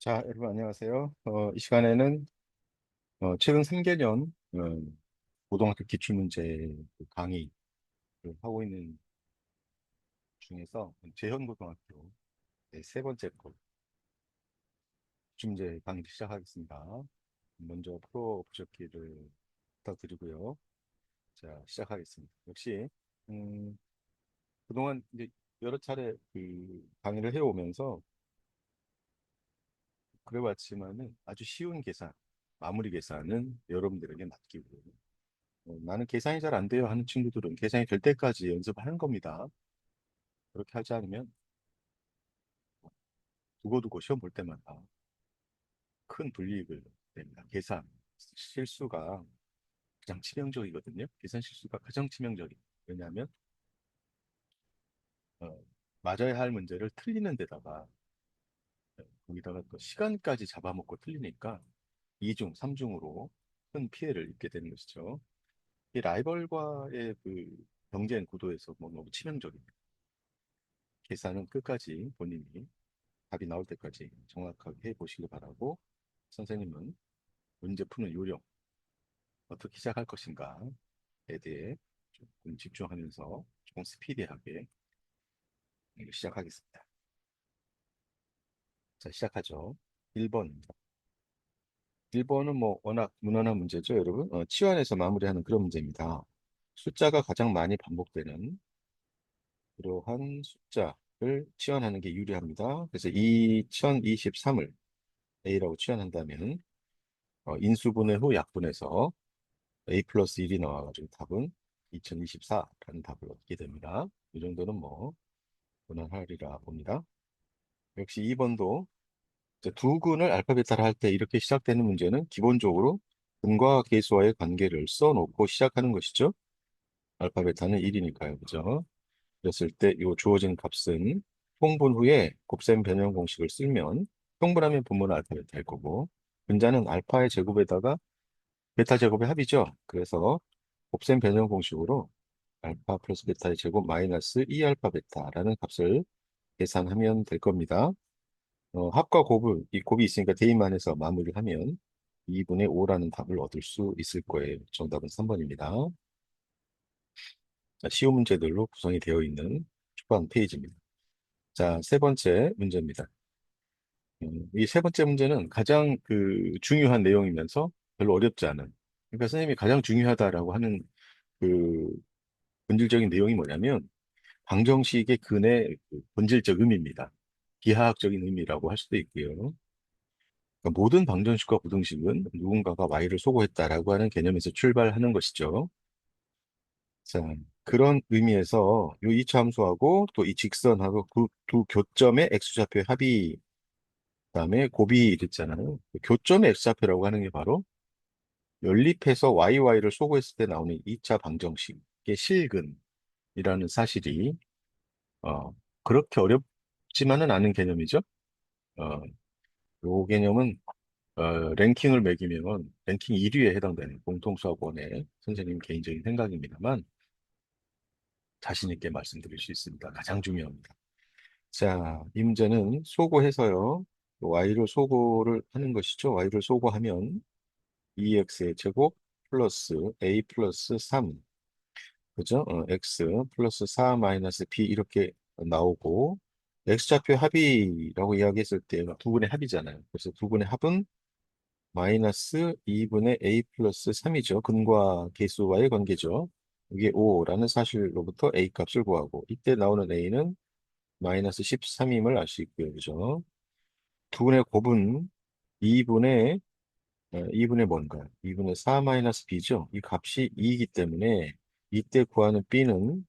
자, 여러분 안녕하세요. 이 시간에는 최근 3개년 고등학교 기출문제 그 강의를 하고 있는 중에서 재현고등학교 세 번째 거 기출문제 강의를 시작하겠습니다. 먼저 풀어보셨기를 부탁드리고요. 자, 시작하겠습니다. 역시 음, 그동안 이제 여러 차례 그 강의를 해오면서 그래왔지만은 아주 쉬운 계산, 마무리 계산은 여러분들에게 맡기고 나는 계산이 잘 안 돼요 하는 친구들은 계산이 될 때까지 연습하는 겁니다. 그렇게 하지 않으면 두고두고 시험 볼 때마다 큰 불이익을 냅니다. 계산 실수가 가장 치명적이거든요. 계산 실수가 가장 치명적이에요. 왜냐하면 어, 맞아야 할 문제를 틀리는 데다가 거기다가 또 시간까지 잡아먹고 틀리니까 2중, 3중으로 큰 피해를 입게 되는 것이죠. 이 라이벌과의 그 경쟁 구도에서 뭐 너무 치명적입니다. 계산은 끝까지 본인이 답이 나올 때까지 정확하게 해보시기 바라고 선생님은 문제 푸는 요령, 어떻게 시작할 것인가에 대해 조금 집중하면서 조금 스피디하게 시작하겠습니다. 자, 시작하죠. 1번입니다. 1번은 뭐 워낙 무난한 문제죠, 여러분. 치환해서 마무리하는 그런 문제입니다. 숫자가 가장 많이 반복되는 그러한 숫자를 치환하는 게 유리합니다. 그래서 2023을 A라고 치환한다면 인수분해 후 약분해서 A 플러스 1이 나와가지고 답은 2024라는 답을 얻게 됩니다. 이 정도는 뭐 무난하리라 봅니다. 역시 2번도 두 근을 알파벳타를 할 때 이렇게 시작되는 문제는 기본적으로 근과 계수와의 관계를 써놓고 시작하는 것이죠. 알파벳타는 1이니까요. 그죠? 그랬을 때 이 주어진 값은 통분 후에 곱셈 변형 공식을 쓰면 통분하면 분모는 알파벳 될 거고 분자는 알파의 제곱에다가 베타 제곱의 합이죠. 그래서 곱셈 변형 공식으로 알파 플러스 베타의 제곱 마이너스 2알파 베타라는 값을 계산하면 될 겁니다. 합과 곱을, 이 곱이 있으니까 대입만 해서 마무리를 하면 2분의 5라는 답을 얻을 수 있을 거예요. 정답은 3번입니다. 자, 쉬운 문제들로 구성이 되어 있는 초반 페이지입니다. 자, 세 번째 문제입니다. 이 세 번째 문제는 가장 그 중요한 내용이면서 별로 어렵지 않은. 그러니까 선생님이 가장 중요하다라고 하는 그 본질적인 내용이 뭐냐면 방정식의 근의 그 본질적 의미입니다. 기하학적인 의미라고 할 수도 있고요. 그러니까 모든 방정식과 부등식은 누군가가 y를 소거했다라고 하는 개념에서 출발하는 것이죠. 자, 그런 의미에서 이 이차함수하고 또 이 직선하고 그 두 교점의 x좌표의 합이 그다음에 곱이 이랬잖아요. 그 교점의 x좌표라고 하는 게 바로 연립해서 y를 소거했을 때 나오는 2차 방정식의 실근이라는 사실이 그렇게 어렵지만은 않은 개념이죠. 어, 요 개념은 랭킹을 매기면 랭킹 1위에 해당되는 공통수학원의 선생님 개인적인 생각입니다만 자신 있게 말씀드릴 수 있습니다. 가장 중요합니다. 자, 이 문제는 소거해서요. y를 소거를 하는 것이죠. y를 소거하면 2x의 제곱 플러스 a 플러스 3, 그죠? x 플러스 4 마이너스 b 이렇게 나오고 x좌표 합이라고 이야기했을 때 두 분의 합이잖아요. 그래서 두 분의 합은 마이너스 2분의 a 플러스 3이죠. 근과 계수와의 관계죠. 이게 5라는 사실로부터 a 값을 구하고 이때 나오는 a는 마이너스 13임을 알 수 있고요. 그죠? 두 분의 곱은 2분의 2분의 뭔가요? 2분의 4 마이너스 b죠. 이 값이 2이기 때문에 이때 구하는 b는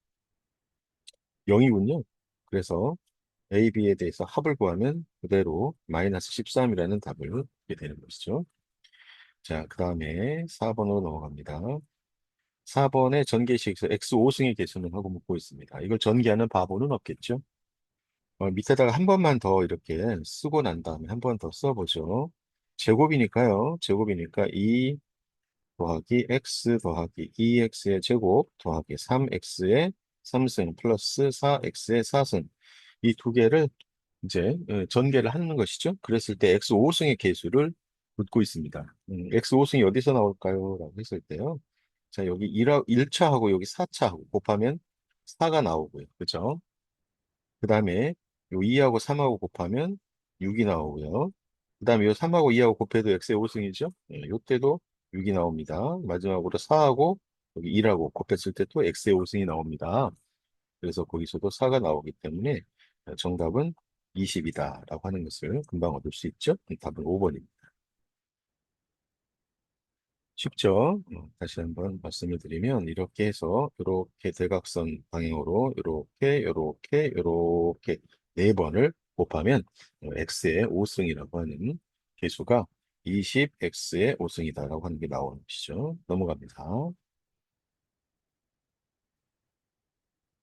0이군요. 그래서 a, b에 대해서 합을 구하면 그대로 마이너스 13이라는 답을 얻게 되는 것이죠. 자, 그 다음에 4번으로 넘어갑니다. 4번의 전개식에서 x 5승의 계수는 하고 묻고 있습니다. 이걸 전개하는 바보는 없겠죠? 밑에다가 한 번만 더 이렇게 쓰고 난 다음에 한 번 더 써보죠. 제곱이니까요. 제곱이니까 2 더하기 x 더하기 2x의 제곱 더하기 3x의 3승 플러스 4x의 4승 이 두 개를 이제 전개를 하는 것이죠. 그랬을 때 x 5승의 계수를 묻고 있습니다. x 5승이 어디서 나올까요? 라고 했을 때요. 자, 여기 1차하고 여기 4차하고 곱하면 4가 나오고요. 그죠? 그 다음에 요 2하고 3하고 곱하면 6이 나오고요. 그 다음에 요 3하고 2하고 곱해도 x의 5승이죠. 요때도 6이 나옵니다. 마지막으로 4하고 여기 1하고 곱했을 때 또 x의 5승이 나옵니다. 그래서 거기서도 4가 나오기 때문에 정답은 20이다라고 하는 것을 금방 얻을 수 있죠. 답은 5번입니다. 쉽죠? 다시 한번 말씀을 드리면 이렇게 해서 이렇게 대각선 방향으로 이렇게 네 번을 곱하면 x의 5승이라고 하는 계수가 20x의 5승이다라고 하는 게 나오는 것이죠. 넘어갑니다.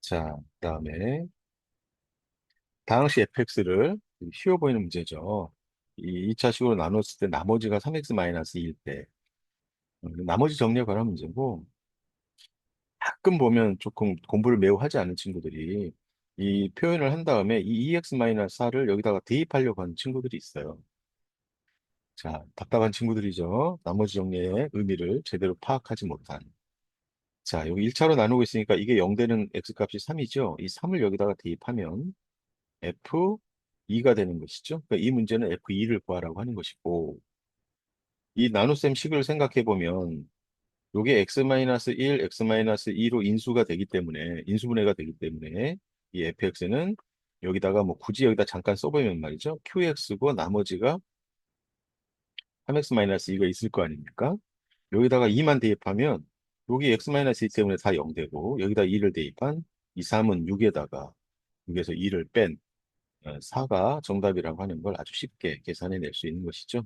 자, 그다음에 다항식 fx를 쉬워 보이는 문제죠. 이 2차식으로 나눴을 때 나머지가 3x-2일 때 나머지 정리에 관한 문제고 가끔 보면 조금 공부를 매우 하지 않은 친구들이 이 표현을 한 다음에 이 2x-4를 여기다가 대입하려고 하는 친구들이 있어요. 자, 답답한 친구들이죠. 나머지 정리의 의미를 제대로 파악하지 못한. 자, 여기 1차로 나누고 있으니까 이게 0 되는 x값이 3이죠. 이 3을 여기다가 대입하면 F2가 되는 것이죠. 그러니까 이 문제는 F2를 구하라고 하는 것이고, 이 나눗셈 식을 생각해 보면, 요게 x-1, x-2로 인수가 되기 때문에, 인수분해가 되기 때문에, 이 fx는 여기다가 뭐 굳이 여기다 잠깐 써보면 말이죠. qx고 나머지가 3x-2가 있을 거 아닙니까? 여기다가 2만 대입하면, 여기 x-2 때문에 다 0 되고, 여기다 2를 대입한 이 3은 6에다가, 6에서 2를 뺀 4가 정답이라고 하는 걸 아주 쉽게 계산해 낼 수 있는 것이죠.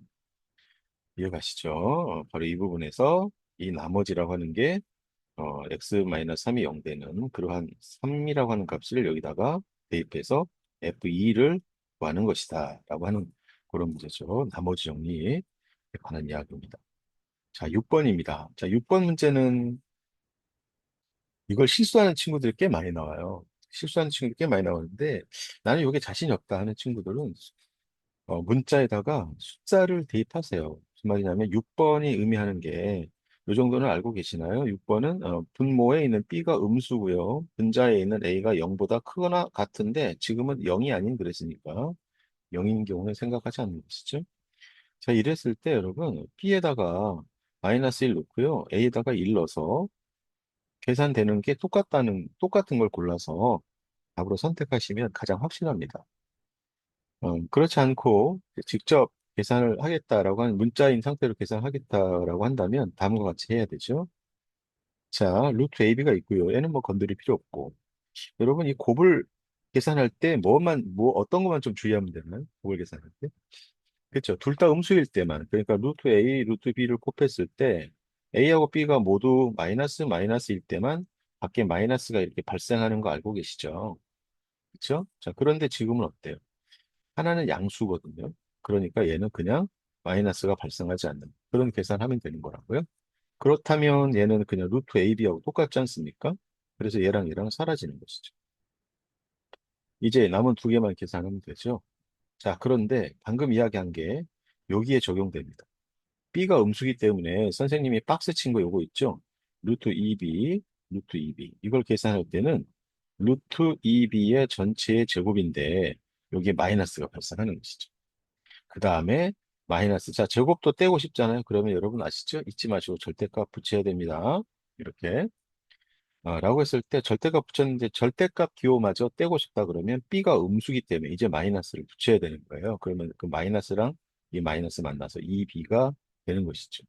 이해가시죠? 바로 이 부분에서 이 나머지라고 하는 게 x-3이 0 되는 그러한 3이라고 하는 값을 여기다가 대입해서 f2를 구하는 것이다 라고 하는 그런 문제죠. 나머지 정리에 관한 이야기입니다. 자, 6번입니다. 자, 6번 문제는 이걸 실수하는 친구들이 꽤 많이 나와요. 실수하는 친구들이 꽤 많이 나오는데 나는 이게 자신이 없다 하는 친구들은 문자에다가 숫자를 대입하세요. 무슨 말이냐면 6번이 의미하는 게 이 정도는 알고 계시나요? 6번은 분모에 있는 B가 음수고요. 분자에 있는 A가 0보다 크거나 같은데 지금은 0이 아닌 그랬으니까 0인 경우는 생각하지 않는 것이죠. 자, 이랬을 때 여러분 B에다가 마이너스 1 넣고요. A에다가 1 넣어서 계산되는 게 똑같은 걸 골라서 답으로 선택하시면 가장 확실합니다. 그렇지 않고 직접 계산을 하겠다라고 하는 문자인 상태로 계산하겠다라고 한다면 다음과 같이 해야 되죠. 자, 루트 AB가 있고요. 얘는 뭐 건드릴 필요 없고. 여러분 이 곱을 계산할 때 어떤 것만 좀 주의하면 되나요? 곱을 계산할 때? 그렇죠. 둘 다 음수일 때만. 그러니까 루트 A, 루트 B를 곱했을 때 A하고 B가 모두 마이너스일 때만 밖에 마이너스가 이렇게 발생하는 거 알고 계시죠? 그렇죠? 자, 그런데 지금은 어때요? 하나는 양수거든요. 그러니까 얘는 그냥 마이너스가 발생하지 않는 그런 계산하면 되는 거라고요. 그렇다면 얘는 그냥 루트 AB하고 똑같지 않습니까? 그래서 얘랑 사라지는 것이죠. 이제 남은 두 개만 계산하면 되죠. 자, 그런데 방금 이야기한 게 여기에 적용됩니다. B가 음수기 때문에 선생님이 박스 친 거 요거 있죠? 루트 2B, 루트 2B. 이걸 계산할 때는 루트 2B의 전체의 제곱인데 여기에 마이너스가 발생하는 것이죠. 그 다음에 마이너스. 자, 제곱도 떼고 싶잖아요. 그러면 여러분 아시죠? 잊지 마시고 절대값 붙여야 됩니다. 이렇게. 라고 했을 때 절대값 붙였는데 절대값 기호마저 떼고 싶다 그러면 B가 음수기 때문에 이제 마이너스를 붙여야 되는 거예요. 그러면 그 마이너스랑 이 마이너스 만나서 2B가 되는 것이죠.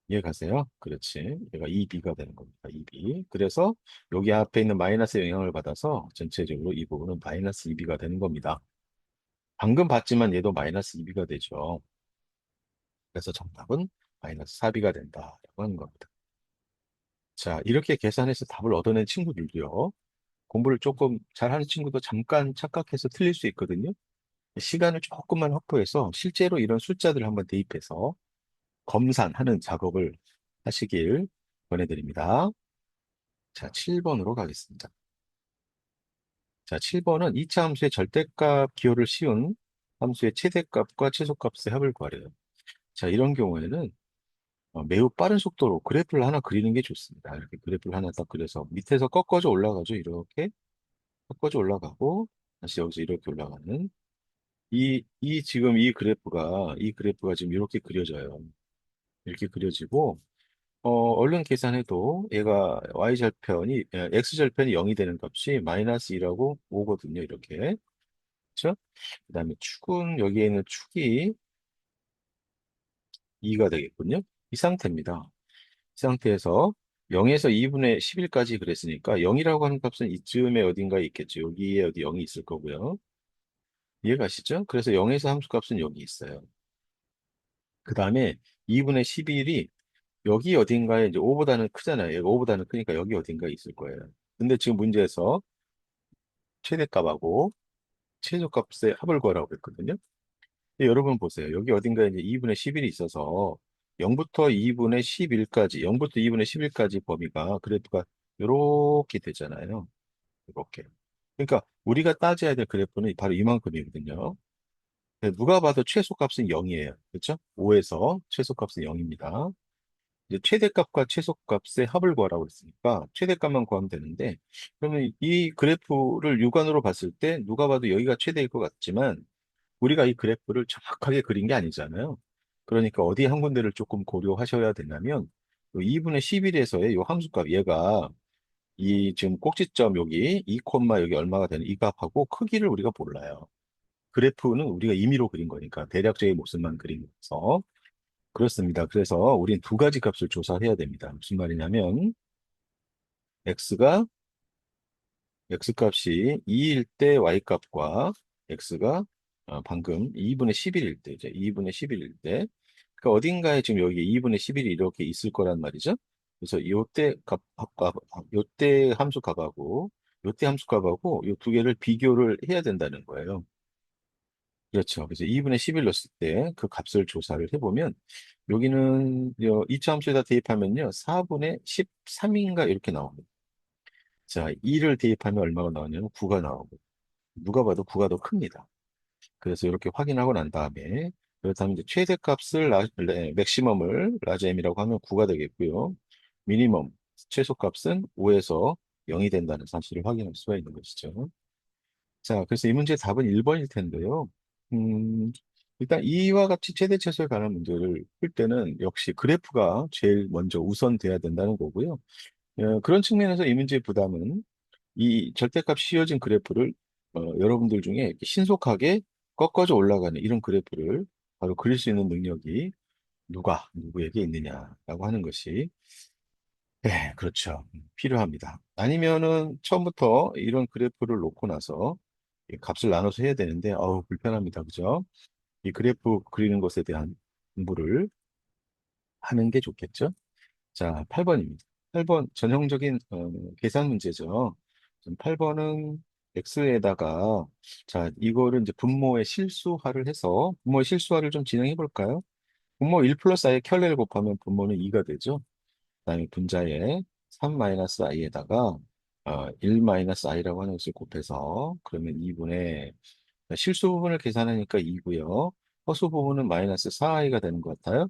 이해 가세요? 그렇지. 얘가 2B가 되는 겁니다. 2B. 그래서 여기 앞에 있는 마이너스 영향을 받아서 전체적으로 이 부분은 마이너스 2B가 되는 겁니다. 방금 봤지만 얘도 마이너스 2B가 되죠. 그래서 정답은 마이너스 4B가 된다라고 하는 겁니다. 자, 이렇게 계산해서 답을 얻어낸 친구들도요. 공부를 조금 잘하는 친구도 잠깐 착각해서 틀릴 수 있거든요. 시간을 조금만 확보해서 실제로 이런 숫자들을 한번 대입해서 검산하는 작업을 하시길 권해드립니다. 자, 7번으로 가겠습니다. 자, 7번은 2차 함수의 절대값 기호를 씌운 함수의 최대값과 최소값의 합을 구하래요. 자, 이런 경우에는 매우 빠른 속도로 그래프를 하나 그리는 게 좋습니다. 이렇게 그래프를 하나 딱 그려서 밑에서 꺾어져 올라가죠. 이렇게 꺾어져 올라가고 다시 여기서 이렇게 올라가는 지금 이 그래프가 지금 이렇게 그려져요. 이렇게 그려지고 얼른 계산해도 얘가 x절편이 0이 되는 값이 마이너스 2라고 오거든요. 이렇게. 그렇죠? 그다음에 축은 여기에 있는 축이 2가 되겠군요. 이 상태입니다. 이 상태에서 0에서 2분의 11까지 그랬으니까 0이라고 하는 값은 이쯤에 어딘가에 있겠죠. 여기에 어디 0이 있을 거고요. 이해가시죠? 그래서 0에서 함수값은 여기 있어요. 그 다음에 2분의 11이 여기 어딘가에 이제 5보다는 크잖아요. 얘가 5보다는 크니까 여기 어딘가에 있을 거예요. 근데 지금 문제에서 최대값하고 최소값의 합을 구하라고 했거든요. 여러분 보세요. 여기 어딘가에 이제 2분의 11이 있어서 0부터 2분의 11까지, 0부터 2분의 11까지 범위가 그래프가 이렇게 되잖아요. 이렇게. 그러니까 우리가 따져야 될 그래프는 바로 이만큼이거든요. 누가 봐도 최소값은 0이에요. 그렇죠? 5에서 최소값은 0입니다. 이제 최대값과 최소값의 합을 구하라고 했으니까 최대값만 구하면 되는데 그러면 이 그래프를 육안으로 봤을 때 누가 봐도 여기가 최대일 것 같지만 우리가 이 그래프를 정확하게 그린 게 아니잖아요. 그러니까 어디 한 군데를 조금 고려하셔야 되냐면 2분의 11에서의 이 함수값 얘가 이 지금 꼭지점 여기 2 콤마 여기 얼마가 되는 이 값하고 크기를 우리가 몰라요. 그래프는 우리가 임의로 그린 거니까 대략적인 모습만 그린 거서 그렇습니다. 그래서 우린 두 가지 값을 조사해야 됩니다. 무슨 말이냐면 x가 x값이 2일 때 y값과 x가 방금 2분의 11일 때, 이제 2분의 11일 때, 그러니까 어딘가에 지금 여기 2분의 11이 이렇게 있을 거란 말이죠. 그래서 요때 함수 값하고 요때 함수 값하고 요 두 개를 비교를 해야 된다는 거예요. 그렇죠. 그래서 2분의 11 넣었을 때 그 값을 조사를 해보면 여기는 이차 함수에다 대입하면요. 4분의 13인가 이렇게 나옵니다. 자, 2를 대입하면 얼마가 나오냐면 9가 나오고 누가 봐도 9가 더 큽니다. 그래서 이렇게 확인하고 난 다음에 그렇다면 이제 최대값을 맥시멈을 라지 M이라고 하면 9가 되겠고요. 미니멈 최소값은 5에서 0이 된다는 사실을 확인할 수가 있는 것이죠. 자, 그래서 이 문제의 답은 1번일 텐데요. 음, 일단 이와 같이 최대 최소에 관한 문제를 풀 때는 역시 그래프가 제일 먼저 우선돼야 된다는 거고요. 그런 측면에서 이 문제의 부담은 이 절대값 씌워진 그래프를 여러분들 중에 이렇게 신속하게 꺾어져 올라가는 이런 그래프를 바로 그릴 수 있는 능력이 누구에게 있느냐라고 하는 것이 네, 그렇죠. 필요합니다. 아니면은 처음부터 이런 그래프를 놓고 나서 이 값을 나눠서 해야 되는데 불편합니다. 그죠? 이 그래프 그리는 것에 대한 공부를 하는 게 좋겠죠? 자, 8번입니다. 8번 전형적인 계산 문제죠. 8번은 x에다가 자, 이거를 이제 분모의 실수화를 해서 분모의 실수화를 좀 진행해 볼까요? 분모 1 플러스 i의 켤레를 곱하면 분모는 2가 되죠. 그다음에 분자에 3 마이너스 i에다가 1 마이너스 i라고 하는 것을 곱해서 그러면 2분의 실수 부분을 계산하니까 2고요. 허수 부분은 마이너스 4i가 되는 것 같아요.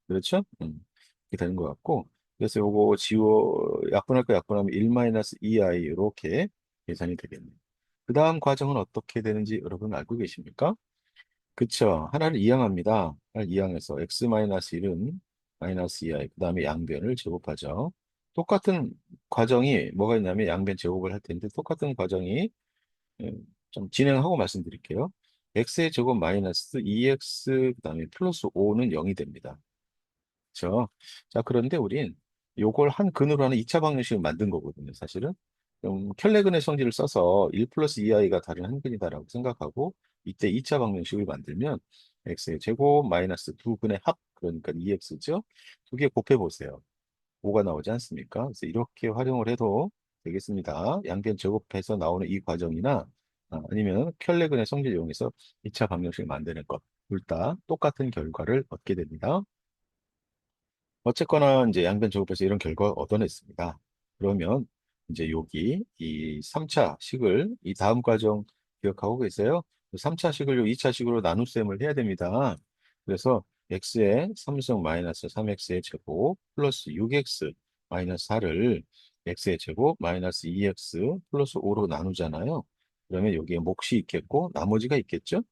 그렇죠? 이렇게 되는 것 같고 그래서 요거 약분할 거 약분하면 1 마이너스 2i 이렇게 계산이 되겠네요. 그 다음 과정은 어떻게 되는지 여러분 알고 계십니까? 그쵸. 하나를 이항합니다. 하나를 이항해서 x 마이너스 1은 마이너스 2i 그 다음에 양변을 제곱하죠. 똑같은 과정이 뭐가 있냐면 양변 제곱을 할 텐데 똑같은 과정이 좀 진행하고 말씀드릴게요. x의 제곱 마이너스 2x 그다음에 플러스 5는 0이 됩니다. 그렇죠? 자, 그런데 우린 요걸 한 근으로 하는 2차 방정식을 만든 거거든요, 사실은. 켈레근의 성질을 써서 1 플러스 2i가 다른 한 근이다라고 생각하고 이때 2차 방정식을 만들면 x의 제곱 마이너스 두 근의 합, 그러니까 2x죠? 두 개 곱해 보세요. 5가 나오지 않습니까? 그래서 이렇게 활용을 해도 되겠습니다. 양변 제곱해서 나오는 이 과정이나 아니면 켈레근의 성질 이용해서 2차 방정식을 만드는 것, 둘 다 똑같은 결과를 얻게 됩니다. 어쨌거나 이제 양변 제곱해서 이런 결과를 얻어냈습니다. 그러면 이제 여기 이 3차 식을 이 다음 과정 기억하고 계세요? 3차식을 요 2차식으로 나눗셈을 해야 됩니다. 그래서 x의 3승 마이너스 3x의 제곱 플러스 6x 마이너스 4를 x의 제곱 마이너스 2x 플러스 5로 나누잖아요. 그러면 여기에 몫이 있겠고 나머지가 있겠죠?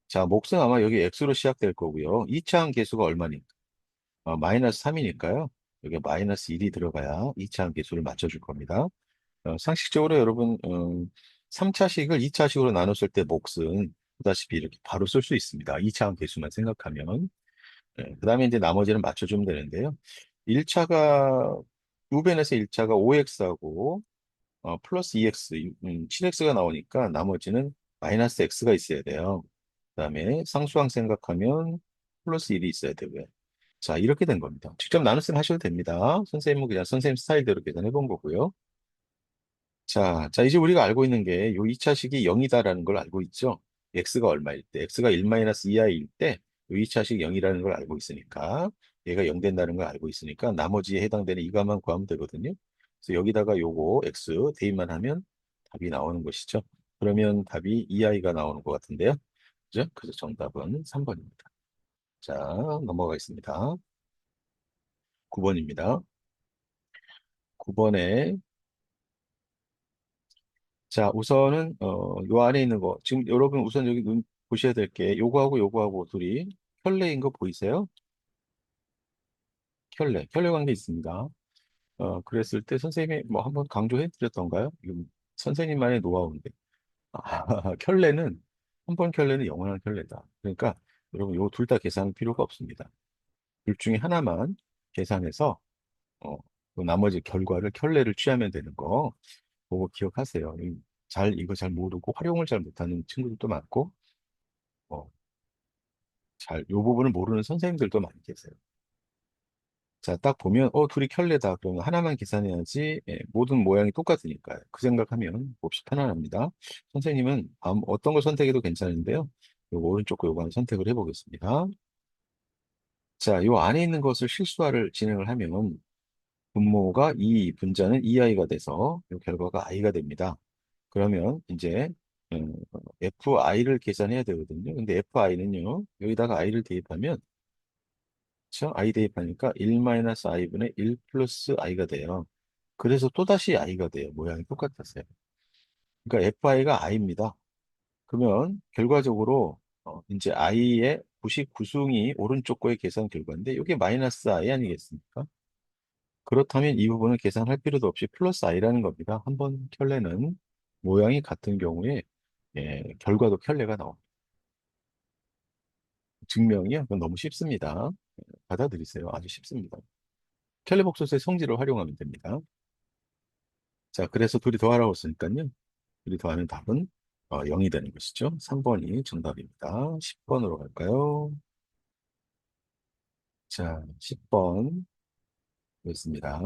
자, 몫은 아마 여기 x로 시작될 거고요. 2차 함계수가 얼마니까? 마이너스 3이니까요. 여기 마이너스 1이 들어가야 2차 함계수를 맞춰줄 겁니다. 상식적으로 여러분 3차식을 2차식으로 나눴을 때 몫은 보다시피 이렇게 바로 쓸 수 있습니다. 2차 함계수만 생각하면. 그 다음에 이제 나머지는 맞춰주면 되는데요. 1차가 우변에서 1차가 5x하고 플러스 2x, 7x가 나오니까 나머지는 마이너스 x가 있어야 돼요. 그다음에 상수항 생각하면 플러스 1이 있어야 되고요. 자, 이렇게 된 겁니다. 직접 나눗셈 하셔도 됩니다. 선생님은 그냥 선생님 스타일대로 계산해 본 거고요. 자, 이제 우리가 알고 있는 게 요 2차식이 0이다라는 걸 알고 있죠. x가 얼마일 때, x가 1-i일 때, 요 2차식 0이라는 걸 알고 있으니까, 얘가 0 된다는 걸 알고 있으니까, 나머지에 해당되는 이가만 구하면 되거든요. 그래서 여기다가 요거 x 대입만 하면 답이 나오는 것이죠. 그러면 답이 2i가 나오는 것 같은데요. 그죠? 그래서 정답은 3번입니다. 자, 넘어가겠습니다. 9번입니다. 9번에 자, 우선은 요 안에 있는 거 지금 여러분 우선 여기 눈 보셔야 될 게 요거하고 둘이 켤레인 거 보이세요? 켤레 관계 있습니다. 그랬을 때 선생님이 뭐 한번 강조해 드렸던가요? 이거 선생님만의 노하우인데. 아, 켤레는 한 번 켤레는 영원한 켤레다. 그러니까 여러분 요 둘 다 계산할 필요가 없습니다. 둘 중에 하나만 계산해서 어, 그 나머지 결과를 켤레를 취하면 되는 거 그거 기억하세요. 이거 잘 모르고 활용을 잘 못하는 친구들도 많고 어, 요 부분을 모르는 선생님들도 많이 계세요. 자, 딱 보면, 둘이 켤레다. 그러면 하나만 계산해야지, 모든 모양이 똑같으니까요. 그 생각하면 몹시 편안합니다. 선생님은 어떤 걸 선택해도 괜찮은데요. 요 오른쪽 거 요거 한번 선택을 해보겠습니다. 자, 요 안에 있는 것을 실수화를 진행을 하면, 분모가 2, 분자는 2i가 돼서, 요 결과가 i가 됩니다. 그러면 이제, fi를 계산해야 되거든요. 근데 fi는요, 여기다가 i를 대입하면, 그쵸? i 대입하니까 1-i분의 1 플러스 i가 돼요. 그래서 또다시 i가 돼요. 모양이 똑같았어요. 그러니까 fi가 i입니다. 그러면 결과적으로 이제 i의 99승이 오른쪽 거의 계산 결과인데 이게 마이너스 i 아니겠습니까? 그렇다면 이 부분은 계산할 필요도 없이 플러스 i라는 겁니다. 한번 켤레는 모양이 같은 경우에 결과도 켤레가 나옵니다. 증명이요? 그건 너무 쉽습니다. 받아들이세요. 아주 쉽습니다. 켈레복소스의 성질을 활용하면 됩니다. 자, 그래서 둘이 더하라고 했으니까요. 둘이 더하면 답은 0이 되는 것이죠. 3번이 정답입니다. 10번으로 갈까요? 자, 10번 됐습니다.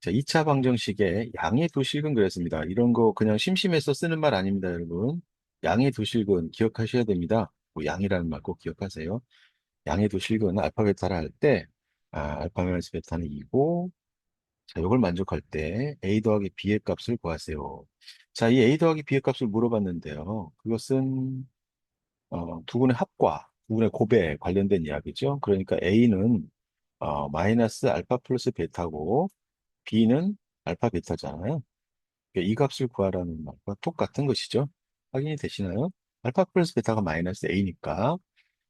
자, 2차 방정식에 양의 두 실근 그랬습니다. 이런 거 그냥 심심해서 쓰는 말 아닙니다, 여러분. 양의 두 실근 기억하셔야 됩니다. 뭐 양이라는 말 꼭 기억하세요. 양의 두 실근 알파 베타를 할 때, 알파 마이너스 베타는 2고, 자, 이걸 만족할 때 a 더하기 b의 값을 구하세요. 자, 이 a 더하기 b의 값을 물어봤는데요. 그것은 두분의 합과, 두분의 곱에 관련된 이야기죠. 그러니까 a는 마이너스 알파 플러스 베타고 b는 알파 베타잖아요. 그러니까 이 값을 구하라는 말과 똑같은 것이죠. 확인이 되시나요? 알파 플러스 베타가 마이너스 a니까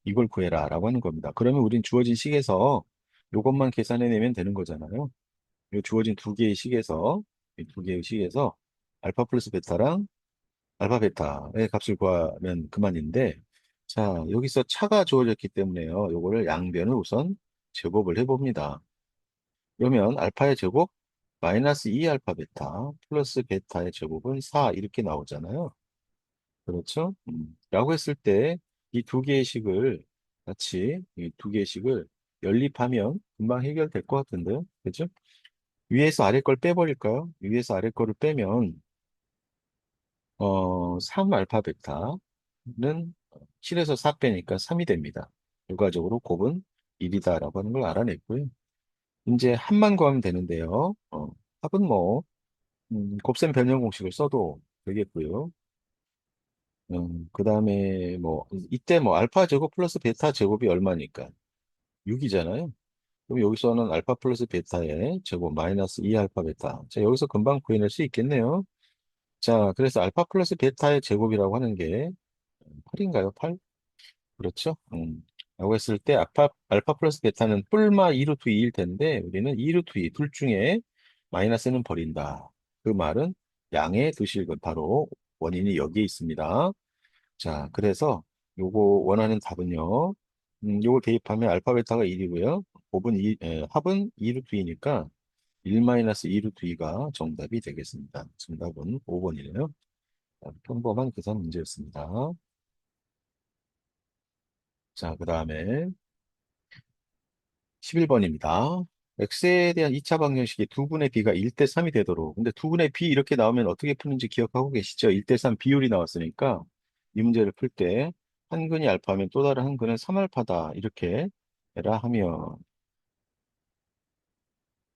이걸 구해라라고 하는 겁니다. 그러면 우린 주어진 식에서 이것만 계산해내면 되는 거잖아요. 이 주어진 두 개의 식에서 이 두 개의 식에서 알파 플러스 베타랑 알파 베타의 값을 구하면 그만인데 자 여기서 차가 주어졌기 때문에요. 요거를 양변을 우선 제곱을 해봅니다. 그러면 알파의 제곱 마이너스 2 알파 베타 플러스 베타의 제곱은 4 이렇게 나오잖아요. 그렇죠? 라고 했을 때 이 두 개의 식을 같이 이 두 개의 식을 연립하면 금방 해결될 것 같은데요. 그렇죠? 위에서 아래 걸 빼버릴까요? 위에서 아래 거를 빼면 3 알파 베타는 7에서 4 빼니까 3이 됩니다. 결과적으로 곱은 1이다라고 하는 걸 알아냈고요. 이제 합만 구하면 되는데요. 합은 뭐, 곱셈 변형 공식을 써도 되겠고요. 그 다음에 뭐, 이때 뭐, 알파 제곱 플러스 베타 제곱이 얼마니까? 6이잖아요. 그럼 여기서는 알파 플러스 베타의 제곱 마이너스 2 알파 베타. 자, 여기서 금방 구해낼 수 있겠네요. 자, 그래서 알파 플러스 베타의 제곱이라고 하는 게 8인가요? 8? 그렇죠? 라고 했을 때 알파 플러스 베타는 뿔마 2루트 2일 텐데 우리는 2루트 2, 둘 중에 마이너스는 버린다. 그 말은 양의 두실근 바로 원인이 여기에 있습니다. 자, 그래서 요거 원하는 답은요. 요걸 대입하면 알파 베타가 1이고요. 합은 2루트 2니까 1 마이너스 2루트 2가 정답이 되겠습니다. 정답은 5번이네요. 평범한 계산 문제였습니다. 자, 그 다음에 11번입니다. x에 대한 2차 방정식이 두 분의 b가 1대 3이 되도록. 근데 두 분의 b 이렇게 나오면 어떻게 푸는지 기억하고 계시죠? 1대 3 비율이 나왔으니까 이 문제를 풀 때 한 근이 알파면 또 다른 한 근은 3알파다. 이렇게 해라 하면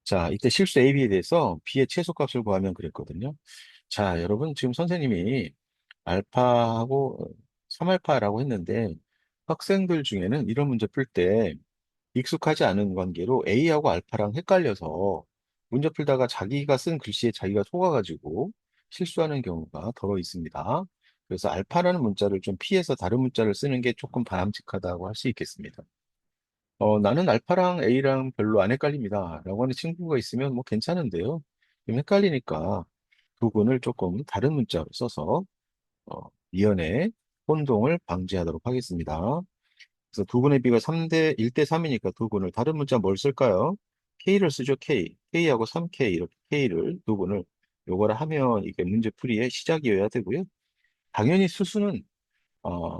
자, 이때 실수 AB에 대해서 b의 최소값을 구하면 그랬거든요. 자, 여러분 지금 선생님이 알파하고 3알파라고 했는데 학생들 중에는 이런 문제 풀때 익숙하지 않은 관계로 A하고 알파랑 헷갈려서 문제 풀다가 자기가 쓴 글씨에 자기가 속아가지고 실수하는 경우가 더러 있습니다. 그래서 알파라는 문자를 좀 피해서 다른 문자를 쓰는 게 조금 바람직하다고 할 수 있겠습니다. 나는 알파랑 A랑 별로 안 헷갈립니다. 라고 하는 친구가 있으면 뭐 괜찮은데요. 좀 헷갈리니까 두 군을 조금 다른 문자로 써서 미연에 혼동을 방지하도록 하겠습니다. 그래서 두 분의 비가 3대 1대 3이니까 두 분을 다른 문자 뭘 쓸까요? K를 쓰죠, K. K하고 3K 이렇게 K를 두 분을 요거를 하면 이게 문제풀이의 시작이어야 되고요. 당연히 수수는 어,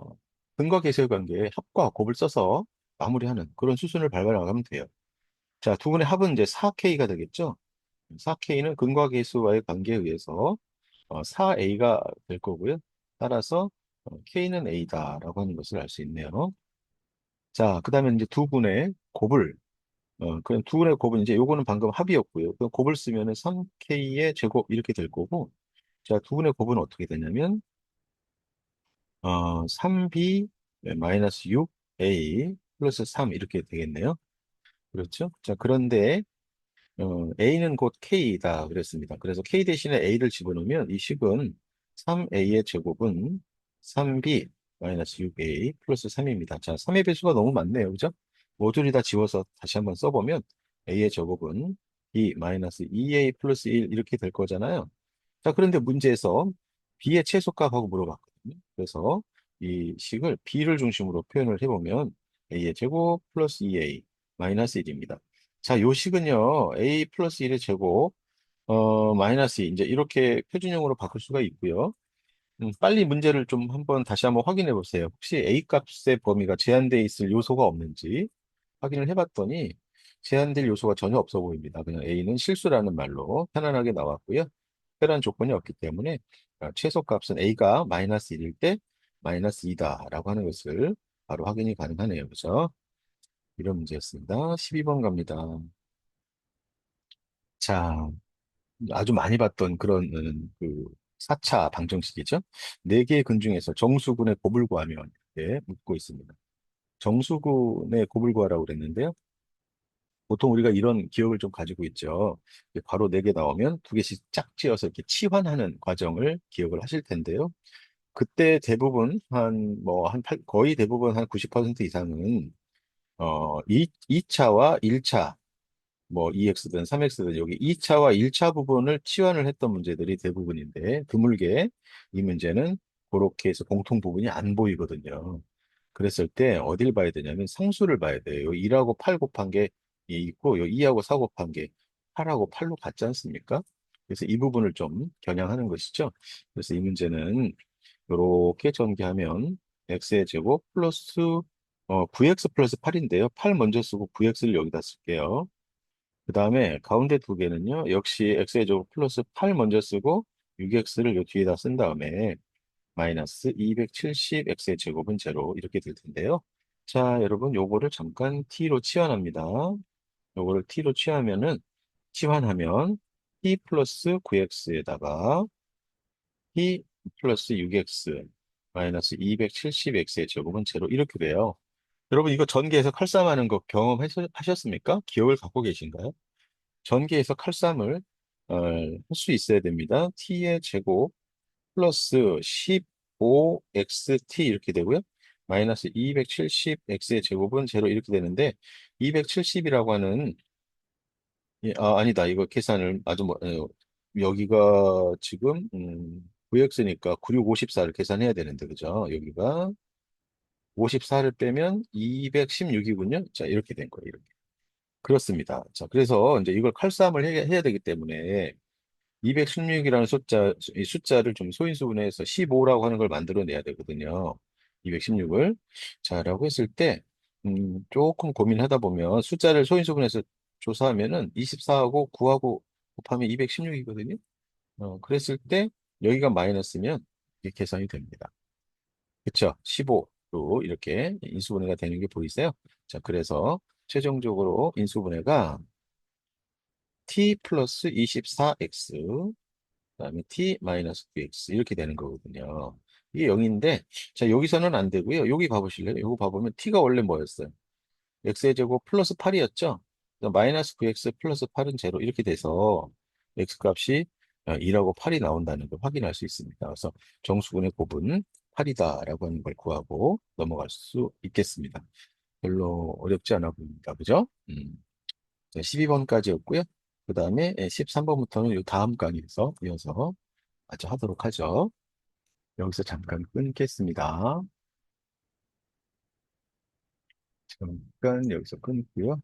근과 계수의 관계에 합과 곱을 써서 마무리하는 그런 수순을 밟아 나가면 돼요. 자, 두 분의 합은 이제 4K가 되겠죠? 4K는 근과 계수와의 관계에 의해서 4A가 될 거고요. 따라서 K는 A다라고 하는 것을 알 수 있네요. 자, 그 다음에 이제 두 분의 곱을, 그냥 두 분의 곱은 이제 요거는 방금 합이었고요. 그 곱을 쓰면은 3K의 제곱 이렇게 될 거고, 자, 두 분의 곱은 어떻게 되냐면, 3B 마이너스 6A 플러스 3 이렇게 되겠네요. 그렇죠? 자, 그런데, A는 곧 K다 그랬습니다. 그래서 K 대신에 A를 집어넣으면 이 식은 3A의 제곱은 3B 마이너스 6A 플러스 3입니다. 자, 3의 배수가 너무 많네요. 그죠? 모듈이 다 지워서 다시 한번 써보면 A의 제곱은 B 마이너스 2A 플러스 1 이렇게 될 거잖아요. 자, 그런데 문제에서 B의 최소값하고 물어봤거든요. 그래서 이 식을 B를 중심으로 표현을 해보면 A의 제곱 플러스 2A 마이너스 1입니다. 자, 요 식은요, A 플러스 1의 제곱, 마이너스 2, 이제 이렇게 표준형으로 바꿀 수가 있고요. 빨리 문제를 좀 다시 한번 확인해 보세요. 혹시 A 값의 범위가 제한되어 있을 요소가 없는지 확인을 해봤더니 제한될 요소가 전혀 없어 보입니다. 그냥 A는 실수라는 말로 편안하게 나왔고요. 특별한 조건이 없기 때문에 최소값은 A가 마이너스 1일 때 마이너스 2다라고 하는 것을 바로 확인이 가능하네요. 그죠? 이런 문제였습니다. 12번 갑니다. 자, 아주 많이 봤던 그런 그 4차 방정식이죠. 네 개의 근 중에서 정수근의 곱을 구하면 이렇게 묻고 있습니다. 정수근의 곱을 구하라고 그랬는데요. 보통 우리가 이런 기억을 좀 가지고 있죠. 이게 바로 네 개 나오면 두 개씩 짝 지어서 이렇게 치환하는 과정을 기억을 하실 텐데요. 그때 대부분 거의 대부분 한 90% 이상은 2차와 1차 뭐 2x든 3x든 여기 2차와 1차 부분을 치환을 했던 문제들이 대부분인데 드물게 이 문제는 그렇게 해서 공통 부분이 안 보이거든요. 그랬을 때 어딜 봐야 되냐면 상수를 봐야 돼요. 요 2하고 8 곱한 게 있고 요 2하고 4 곱한 게 8하고 8로 같지 않습니까? 그래서 이 부분을 좀 겨냥하는 것이죠. 그래서 이 문제는 이렇게 전개하면 x의 제곱 플러스 9x 플러스 8인데요. 8 먼저 쓰고 9x를 여기다 쓸게요. 그 다음에 가운데 두 개는요. 역시 x의 제곱 플러스 8 먼저 쓰고 6x를 요 뒤에다 쓴 다음에 마이너스 270 x의 제곱은 제로 이렇게 될 텐데요. 자, 여러분 요거를 잠깐 t로 치환합니다. 요거를 t로 치환하면 t 플러스 9x에다가 t 플러스 6x 마이너스 270x의 제곱은 제로 이렇게 돼요. 여러분 이거 전개해서 칼싸움하는 거 경험하셨습니까? 기억을 갖고 계신가요? 전개해서 칼싸움을 할 수 있어야 됩니다. t의 제곱 플러스 15xt 이렇게 되고요. 마이너스 270x의 제곱은 제로 이렇게 되는데 270이라고 하는 아니다. 이거 계산을 아주 여기가 지금 9x니까 9654를 계산해야 되는데 그죠? 여기가 54를 빼면 216이군요. 자, 이렇게 된 거예요. 이렇게. 그렇습니다. 자, 그래서 이제 이걸 칼싸움을 해야 되기 때문에 216이라는 이 숫자를 좀 소인수분해해서 15라고 하는 걸 만들어내야 되거든요. 216을. 자, 라고 했을 때, 조금 고민하다 보면 숫자를 소인수분해서 조사하면은 24하고 9하고 곱하면 216이거든요. 그랬을 때 여기가 마이너스면 이게 계산이 됩니다. 그쵸? 15로 이렇게 인수분해가 되는 게 보이세요? 자, 그래서 최종적으로 인수분해가 t 플러스 24x 그다음에 t 마이너스 9x 이렇게 되는 거거든요. 이게 0인데 자 여기서는 안 되고요. 여기 봐보실래요? 여기 봐보면 t가 원래 뭐였어요? x의 제곱 플러스 8이었죠? 마이너스 9x 플러스 8은 제로 이렇게 돼서 x 값이 2라고 8이 나온다는 걸 확인할 수 있습니다. 그래서 정수분의 곱은 8이다라고 하는 걸 구하고 넘어갈 수 있겠습니다. 별로 어렵지 않아 보입니다. 그죠? 12번까지였고요. 그 다음에 13번부터는 이 다음 강의에서 이어서 마저 하도록 하죠. 여기서 잠깐 끊겠습니다. 잠깐 여기서 끊고요.